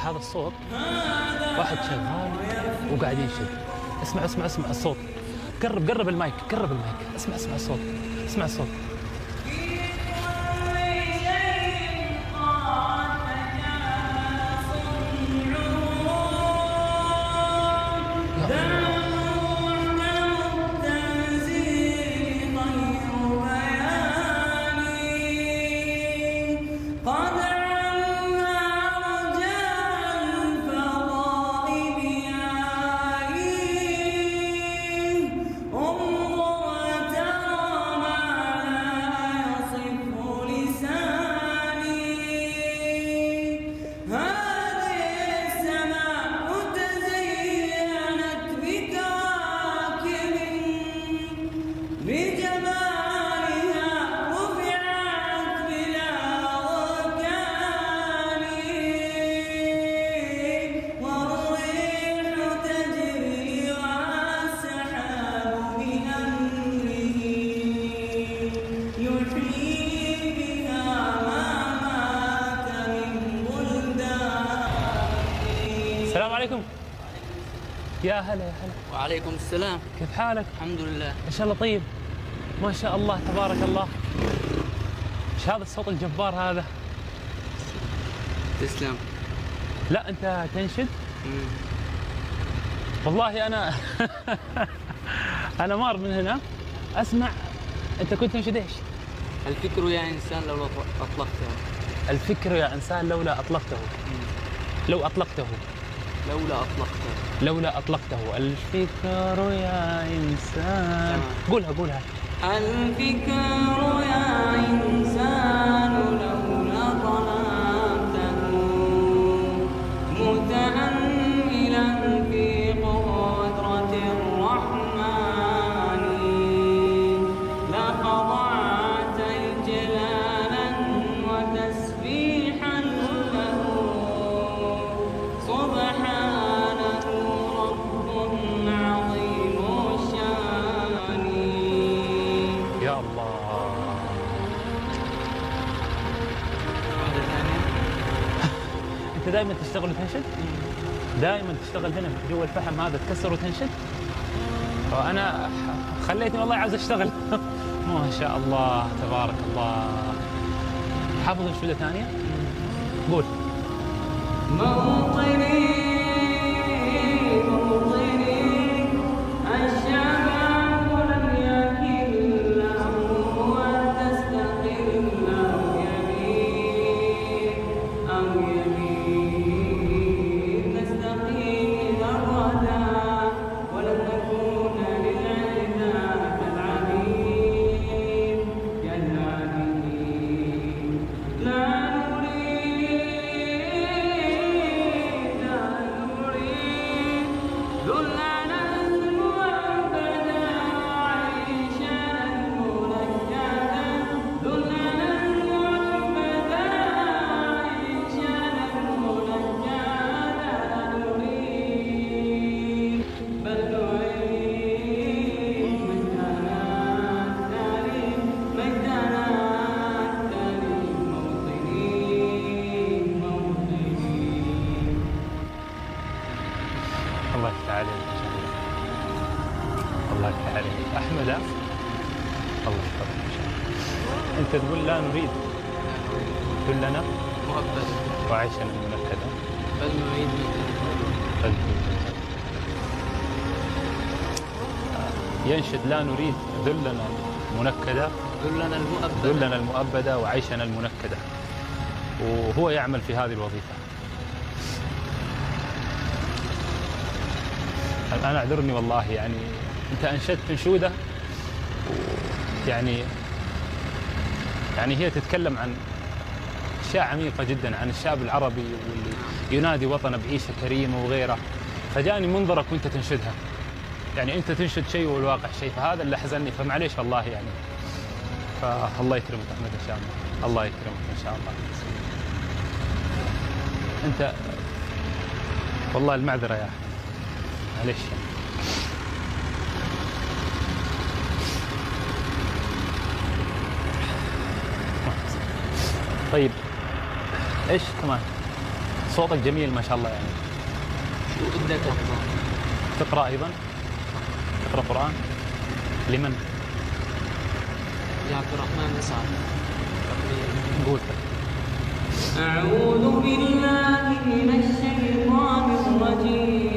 هذا الصوت واحد شغال وقاعد ينشد. اسمع اسمع اسمع الصوت. قرب المايك، قرب المايك. اسمع الصوت، اسمع الصوت. السلام عليكم. يا هلا يا هلا. وعليكم السلام. كيف حالك؟ الحمد لله. ان شاء الله طيب. ما شاء الله تبارك الله. ايش هذا الصوت الجبار هذا؟ تسلم. لا انت تنشد؟ والله انا انا مار من هنا اسمع. انت كنت تنشد ايش؟ الفكر يا انسان لو اطلقته. الفكر يا انسان لولا اطلقته. لو اطلقته. لولا أطلقته. الفكر يا إنسان. قولها. الفكر يا إنسان لولا طلبته متأملا في قدرة الرحمن لخضعت إجلالا وتسبيحا له سبحانه رب عظيم الشان. يا الله. انت دائما تشتغل وتنشد؟ دائما تشتغل هنا جوا الفحم هذا تكسر وتنشد؟ وانا خليتني والله عاوز اشتغل. ما شاء الله تبارك الله. حافظ انشوده ثانيه؟ قول. موطني الشباب لم يكن له وتستقل أو يمين نستقيم الردى ولن نكون للعدا كالعبيد كالعبيد. لا الله يفتح عليك. الله يفتح عليك. أحمد الله يحفظك إن شاء الله. أنت تقول لا نريد كلنا مؤبد وعيشنا المنكدة بل نعيد ينشد لا نريد ذلنا المنكدة ذلنا المؤبدة وعيشنا المنكدة. وهو يعمل في هذه الوظيفة. أنا أعذرني والله يعني أنت أنشدت أنشودة يعني هي تتكلم عن أشياء عميقة جدا عن الشعب العربي واللي ينادي وطنه بعيشة كريمة وغيره. فجاني منظرك وأنت تنشدها. يعني أنت تنشد شيء والواقع شيء، فهذا اللي حزنني. فمعليش والله يعني. فالله يكرمك أحمد إن شاء الله. الله يكرمك إن شاء الله. أنت والله المعذرة يا أحمد. معليش طيب ايش كمان؟ صوتك جميل ما شاء الله يعني. شو بدك أحضر؟ تقرأ أيضا؟ تقرأ قرآن؟ لمن؟ لعبد الرحمن مسعد. قول. أعوذ بالله من الشيطان الرجيم.